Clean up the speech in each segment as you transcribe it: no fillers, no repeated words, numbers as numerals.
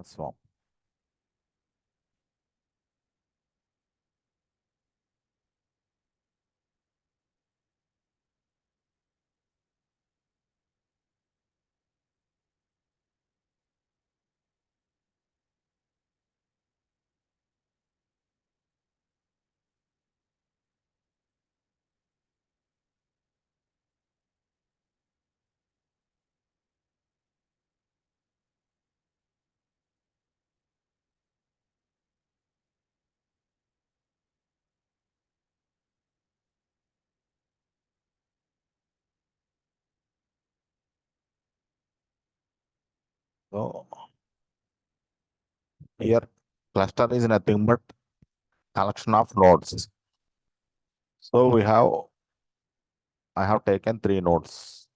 Swarm. So here cluster is nothing but collection of nodes. So I have taken three nodes.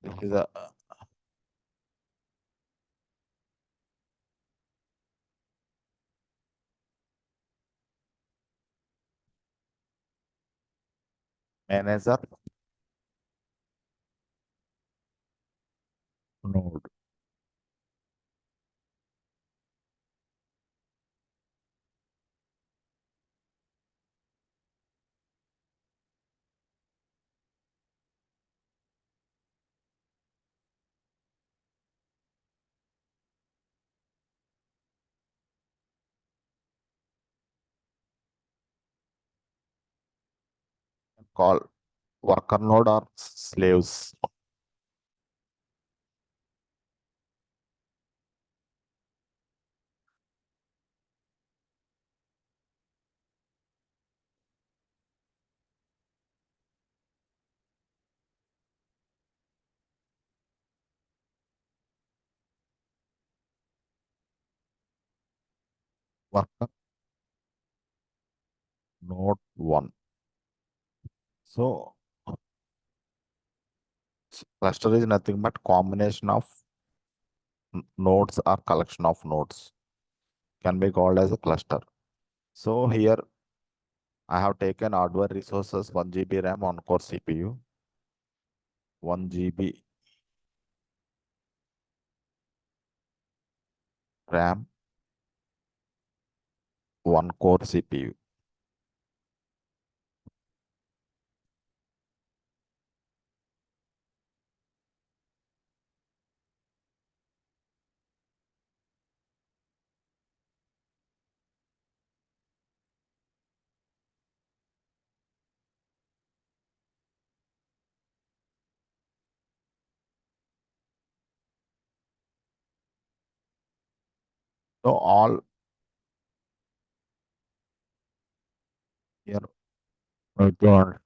This is a manager node. Call worker node or slaves. Worker node one. So cluster is nothing but combination of nodes or collection of nodes. Can be called as a cluster. So here I have taken hardware resources 1 GB RAM on core CPU, 1 GB RAM, 1 core CPU. So all here need to understand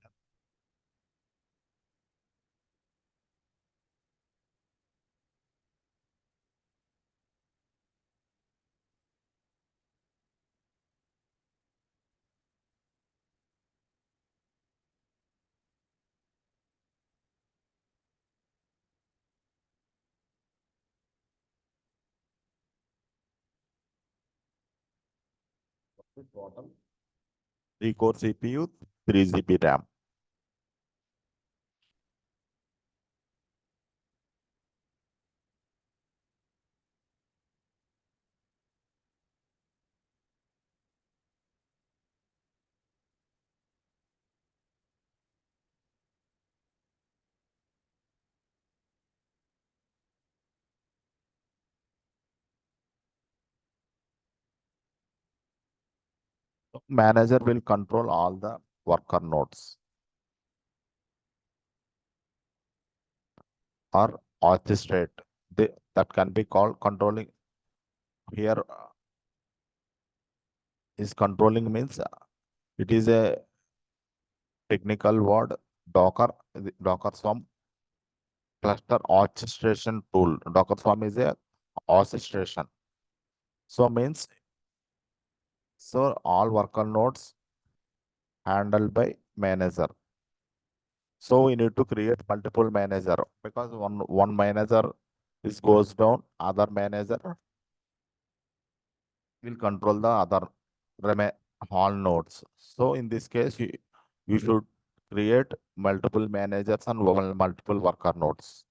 total 3 core CPU, 3 GB RAM. So manager will control all the worker nodes or orchestrate. That can be called controlling. Here is controlling means it is a technical word. Docker Swarm cluster orchestration tool. Docker Swarm is a orchestration. So means so all worker nodes handled by manager. So we need to create multiple manager because one manager is goes down, other manager will control the other all nodes. So in this case, you should create multiple managers and multiple worker nodes.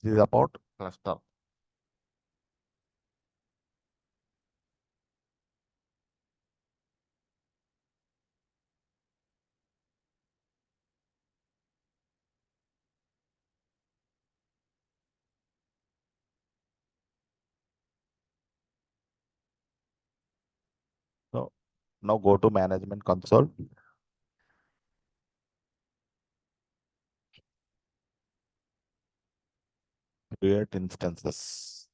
which is about cluster. So now go to management console. Create instances.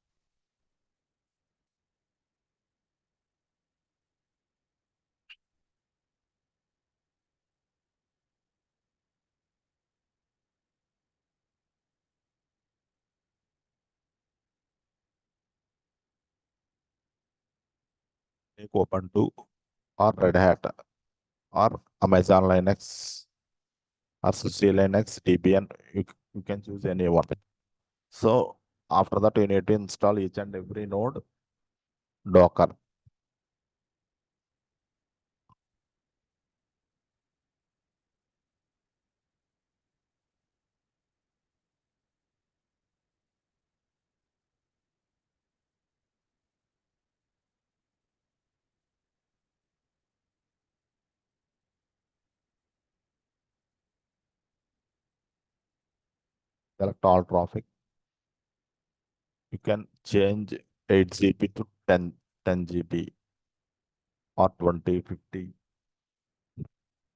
Take Ubuntu or Red Hat or Amazon Linux or SUSE Linux, Debian. You can choose any one. So after that, you need to install each and every node Docker. Select all traffic. You can change 8 GB to 10 GB or 20, 50.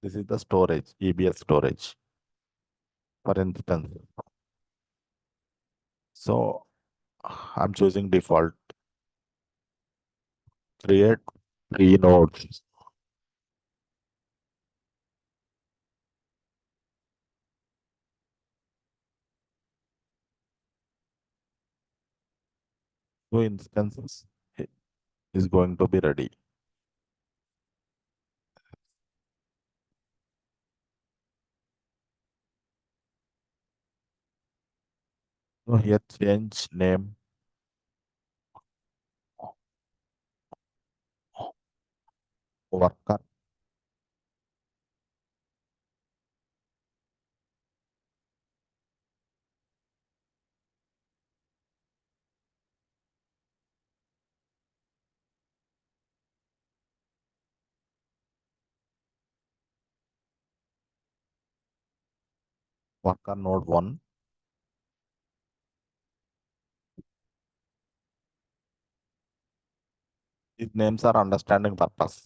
This is the storage, EBS storage, for instance. So I'm choosing default. Create 3 nodes. Two instances is going to be ready. So here change name worker. Worker node 1. These names are understanding purpose.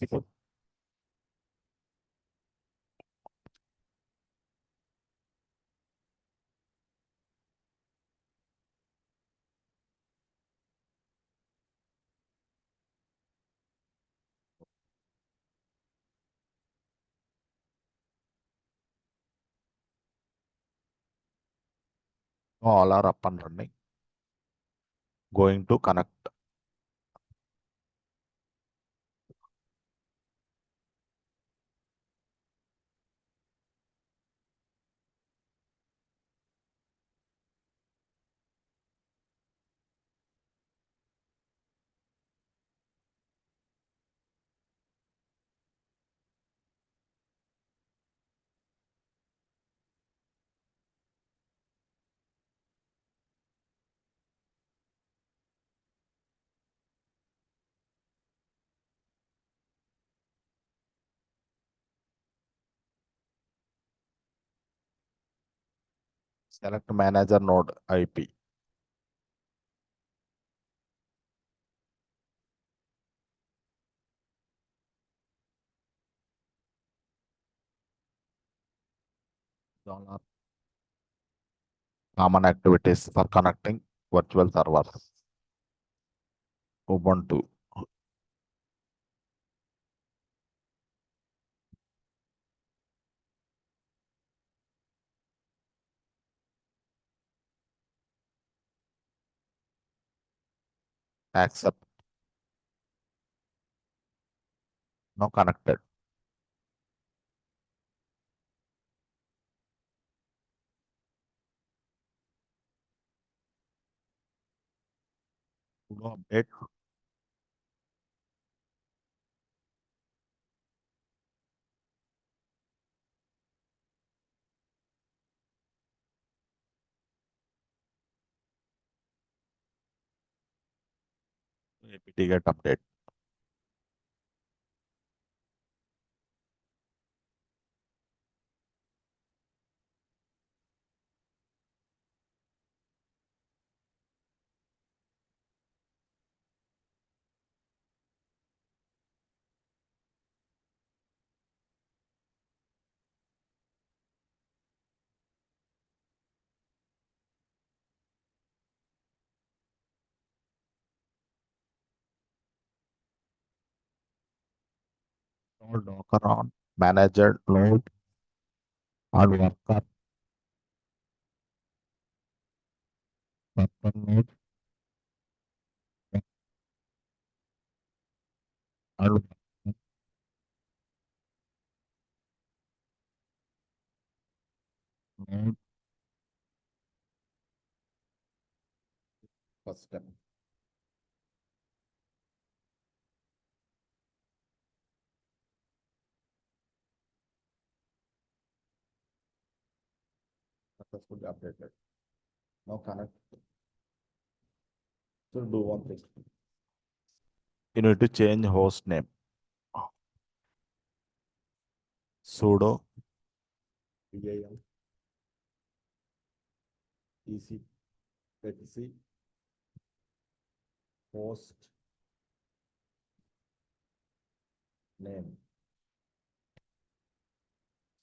All are up and running. Going to connect. Select manager node IP. All are common activities for connecting virtual servers. Ubuntu. Accept. Now connected. Sudo update. apt get update. Node Docker on manager node and worker node and node first step. Successfully updated. Now connect. So do one thing. You need to change host name. Sudo PAM etc host name.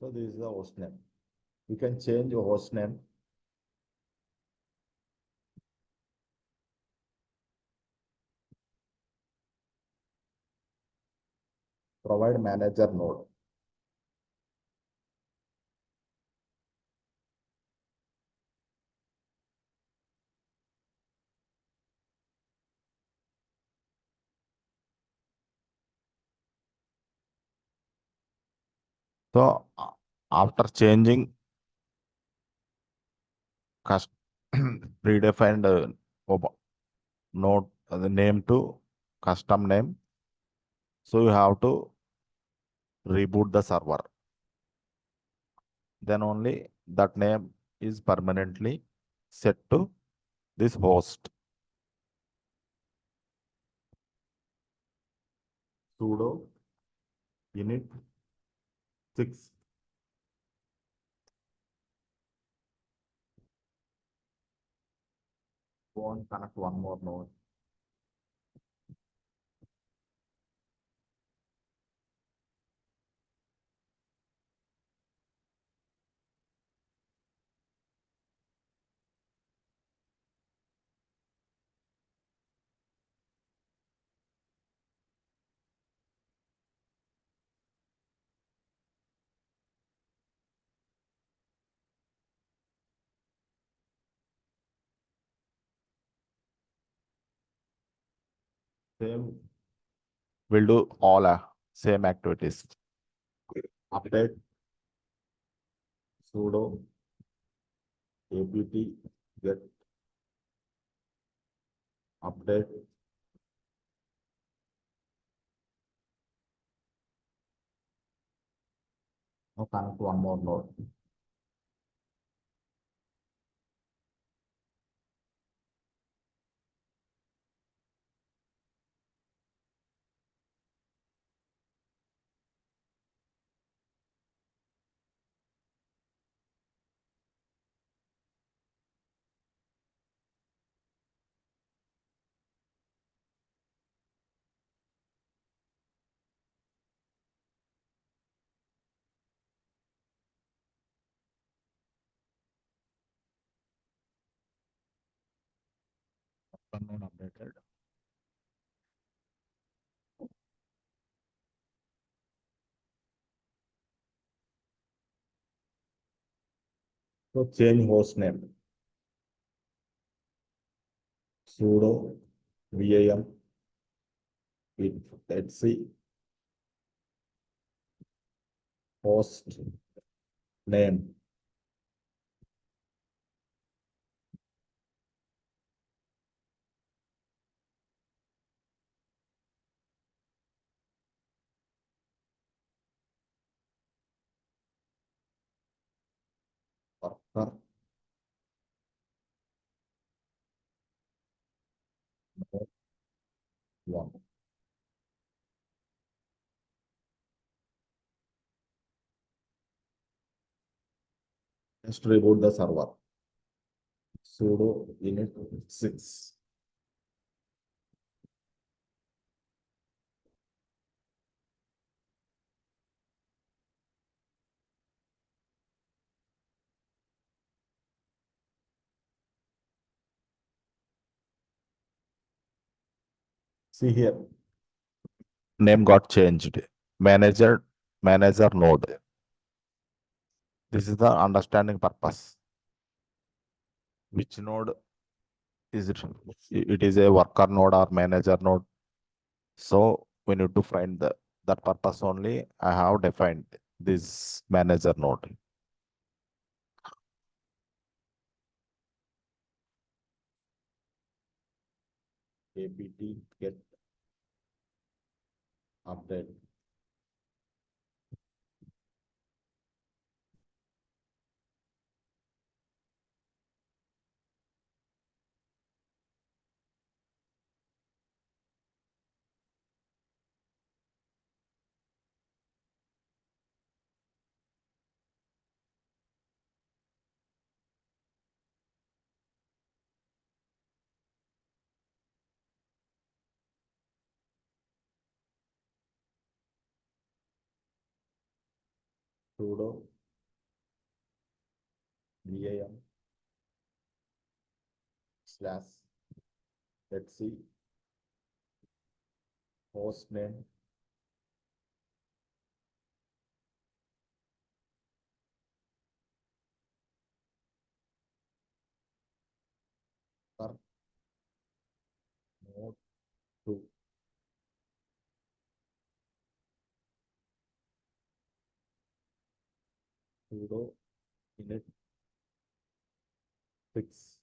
So this is the host name. You can change your host name. Provide manager node. So after changing cust predefined node the name to custom name, so you have to reboot the server. Then only that name is permanently set to this host. Sudo init 6 go and connect one more node. Same will do all same activities. Update sudo apt get update now connect one more node. One node updated. So change host name. Sudo vam etc host name. Worker node one. Just reboot the server. Sudo init 6. See here, name got changed. Manager node. This is the understanding purpose. Which node is it? It is a worker node or manager node. So we need to find that purpose only. I have defined this manager node. apt get update. Sudo vam slash let's see host name for node 2. Sudo init 6.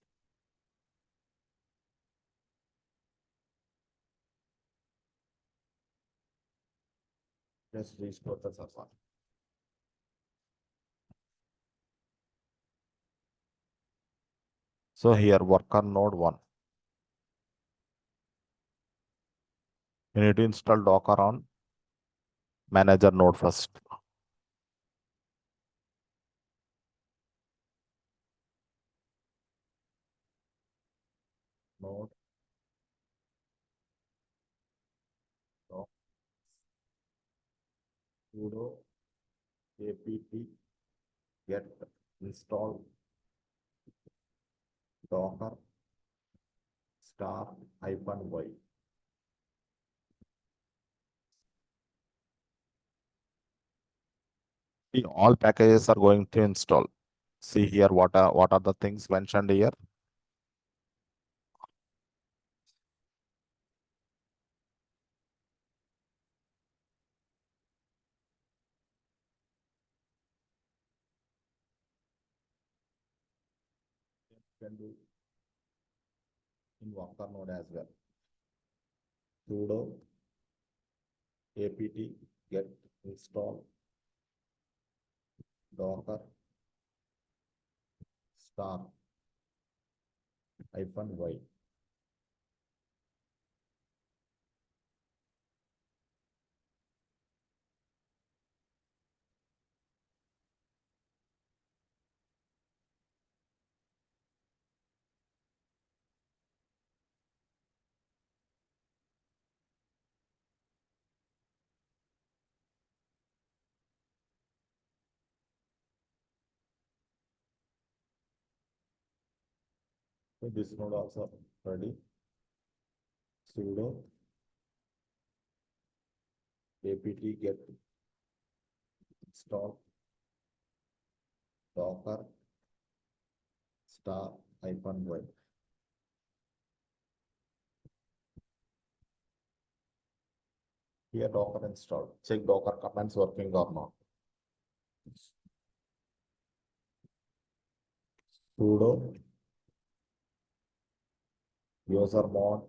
Let's restore the server. So here worker node 1. You need to install Docker on manager node first. Node sudo apt get install Docker star -y. See, all packages are going to install. See here what are the things mentioned here. Can do in worker node as well. Sudo apt get install Docker star -y. So this node also ready. Sudo apt get install Docker star -y. Here Docker installed. Check Docker commands working or not. Sudo usermod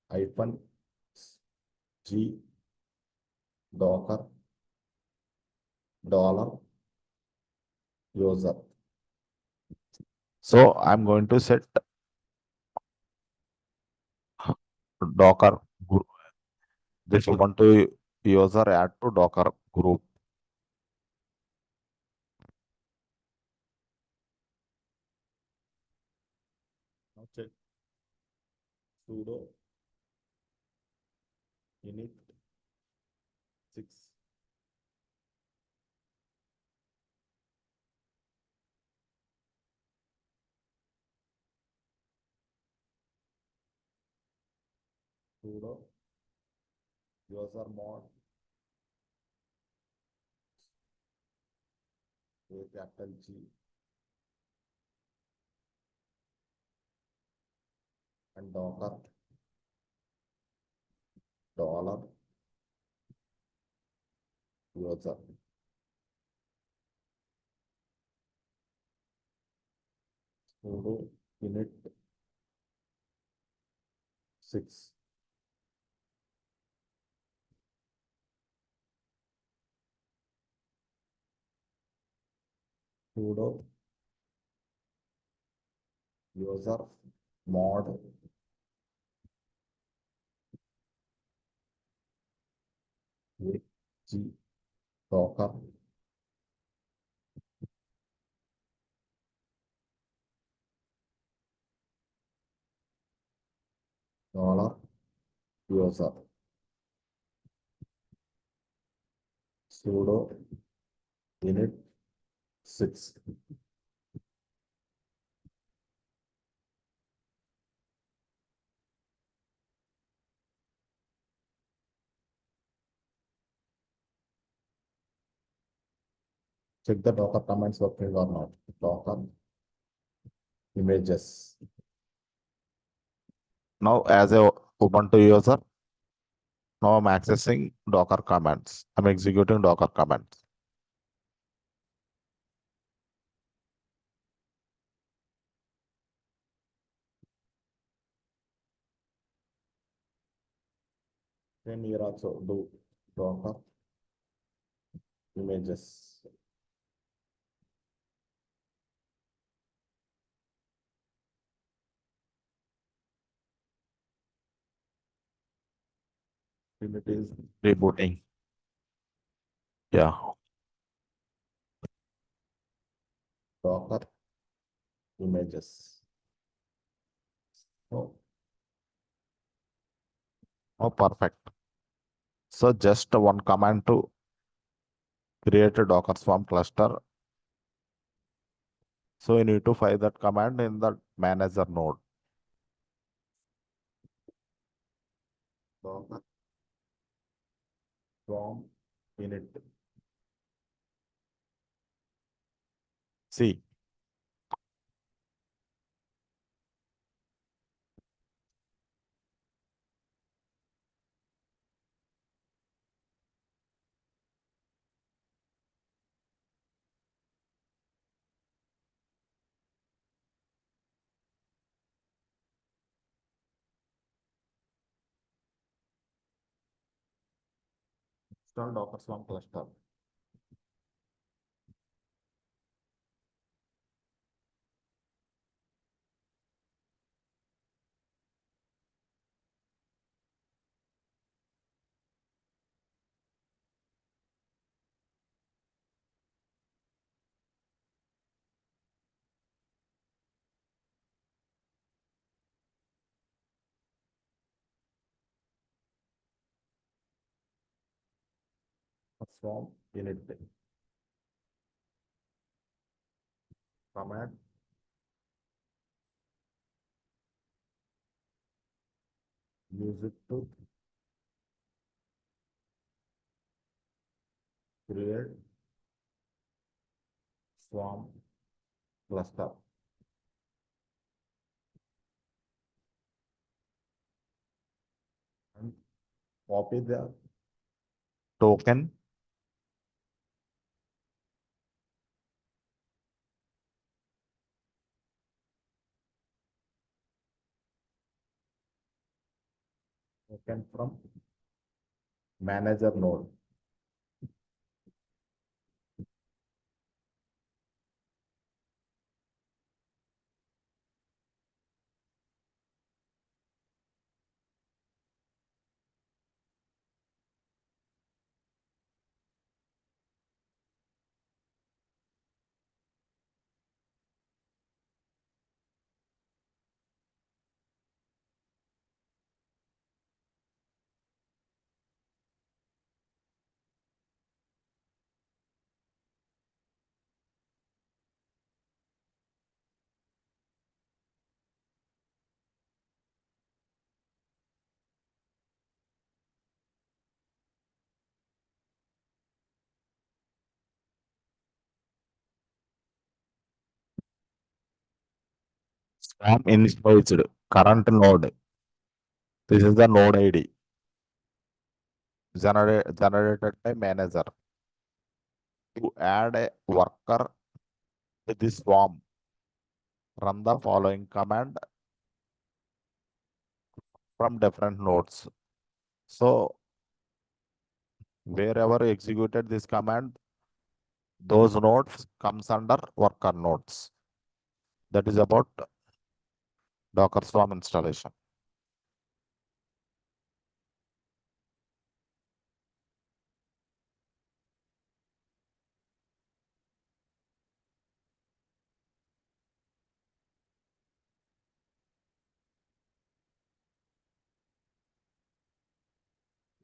-g Docker $user. So I'm going to set Docker group. This Ubuntu user add to Docker group. Now check sudo init 6. Sudo user mod a capital G and Docker dollar user. Sudo init 6. Sudo user mod a G Docker dollar user. Sudo init 6. Check the Docker commands working or not. Docker images. Now, as a Ubuntu user, now I'm accessing Docker commands. I'm executing Docker commands. Then here also do Docker images. It is rebooting. Yeah. Docker images. Oh, oh, perfect. So just one command to create a Docker Swarm cluster. So you need to file that command in the manager node. Docker Swarm init. See, install Docker Swarm cluster. Swarm init. Command use it to create Swarm cluster and copy the token from manager node. Swarm initialized current node. This is the node ID generated by manager. To add a worker to this swarm, run the following command from different nodes. So wherever executed this command, those nodes comes under worker nodes. That is about Docker Swarm installation.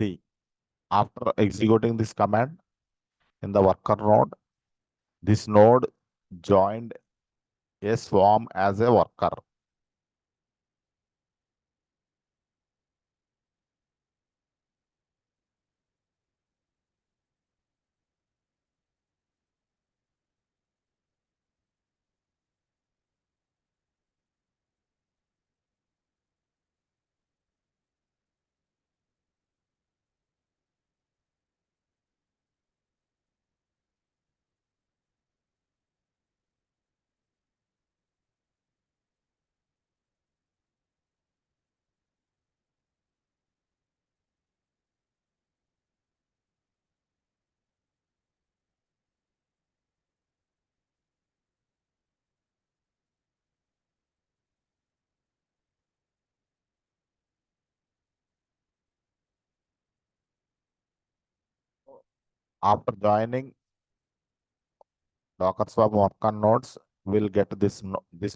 See, after executing this command in the worker node, this node joined a swarm as a worker. After joining Docker Swarm worker nodes, will get this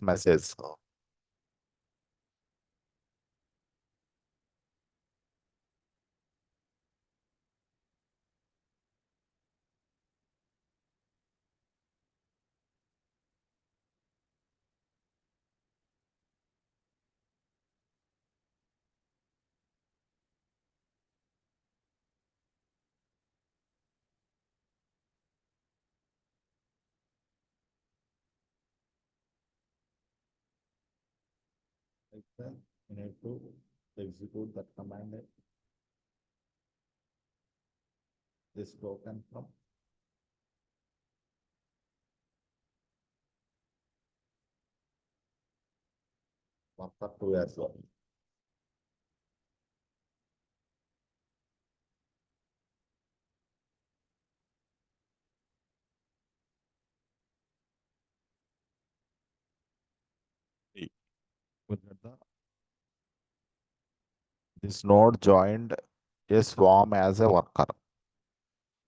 message. Like that, you need to execute that command. This token from worker 2 as well. See, we get this node joined a swarm as a worker.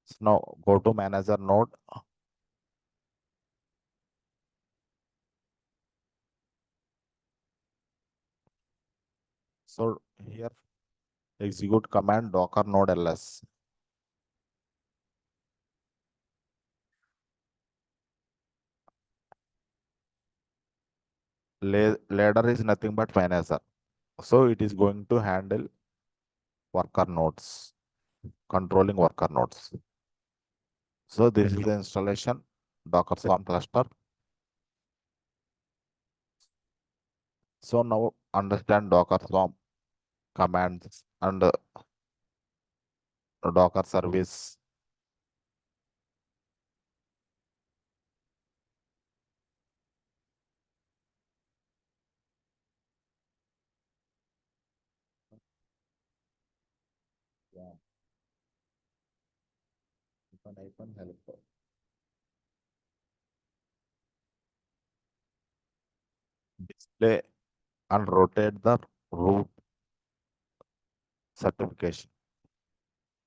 So now go to manager node. So here execute command docker node ls. Ladder is nothing but manager. So it is going to handle worker nodes, controlling worker nodes. So this is the installation Docker Swarm cluster. So now understand Docker Swarm commands and Docker service. Yeah, icon help. Display and rotate the root certification.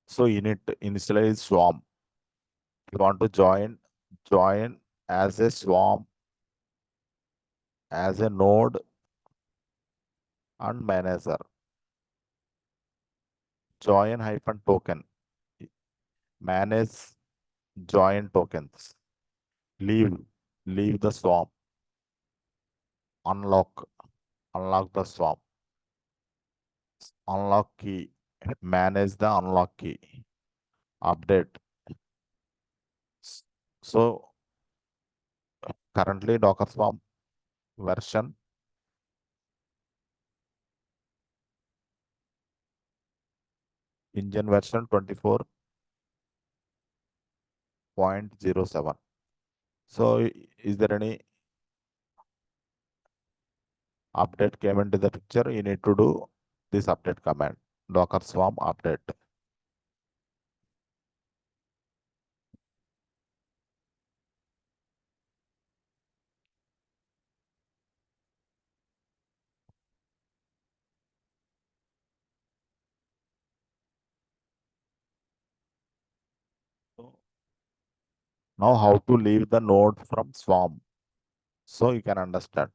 So you need to initialize swarm. You want to join as a swarm, as a node and manager. Join hyphen token. Manage join tokens. Leave the swarm. Unlock the swarm. Unlock key. Manage the unlock key. Update. So currently Docker Swarm version engine version 24.07. So is there any update came into the picture? You need to do this update command, Docker Swarm update. So now how to leave the node from Swarm? So you can understand.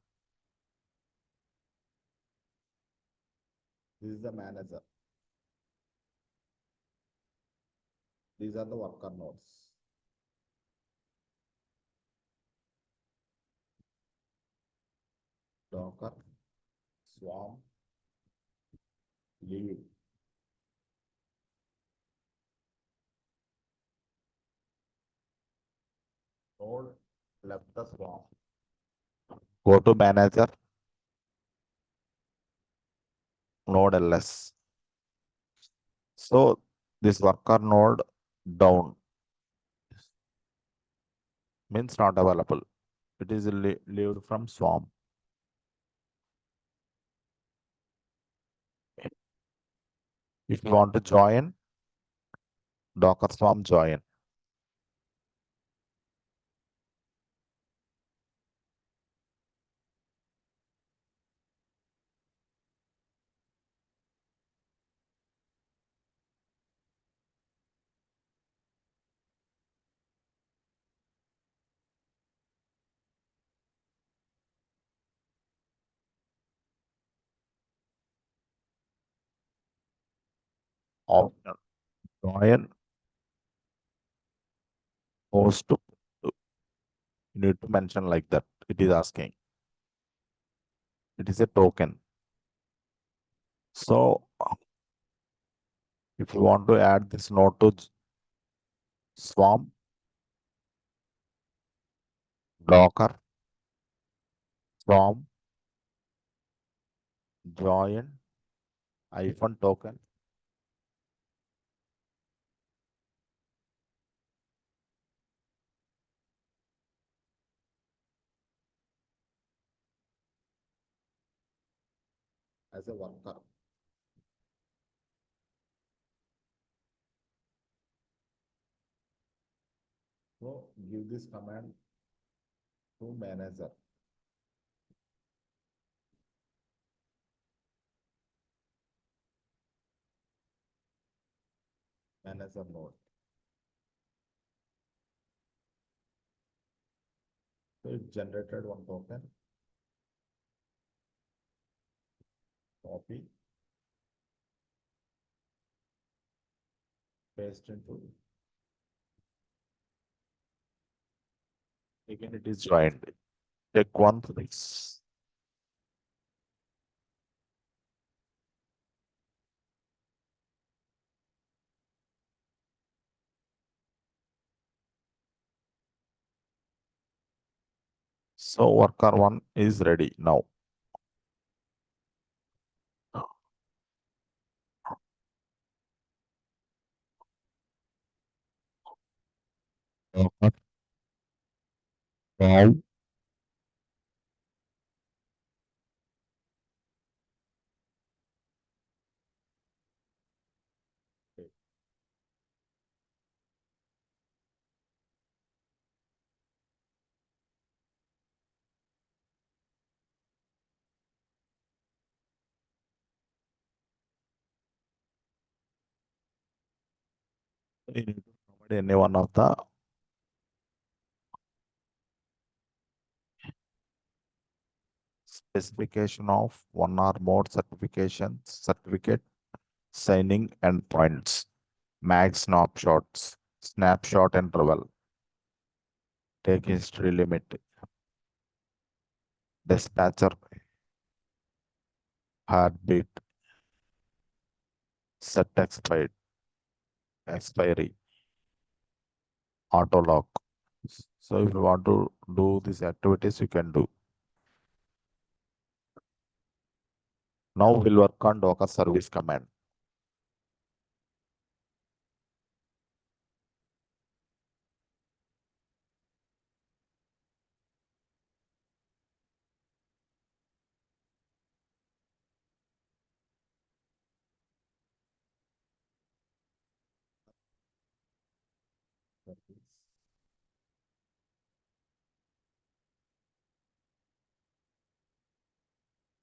This is the manager. These are the worker nodes. Docker Swarm leave node left the Swarm. Go to manager, node ls. So this worker node down means not available. It is leaved from Swarm. If you want to join, Docker Swarm join. Option join host. You need to mention like that. It is asking. It is a token. So if you want to add this node to Swarm, Docker Swarm join hyphen token. As a worker. So give this command to manager. Manager node. So it generated one token. Copy. Paste into. Again, it is joined. Check once. This. So worker one is ready now. Docker Swarm. You need to provide any one of the specification of one or more certificate, signing endpoints, mag snapshot interval, take history limit, dispatcher heartbeat, set expiry, auto lock. So if you want to do these activities, you can do. Now we'll work on Docker service command. service.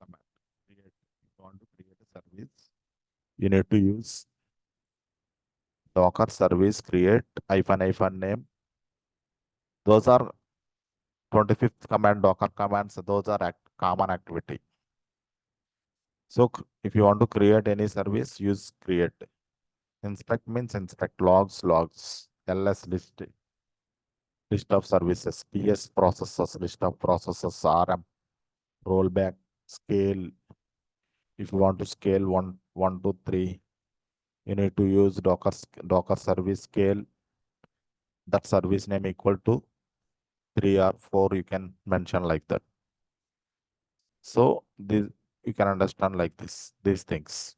Command. Create. If you want to create a service, you need to use Docker service create hyphen name. Those are 25th command Docker commands. Those are common activity. So if you want to create any service, use create. Inspect means inspect logs. LS list of services. PS processes, list of processes. RM rollback, scale. If you want to scale one, two, three, you need to use Docker service scale. That service name equal to 3 or 4. You can mention like that. So this you can understand like these things.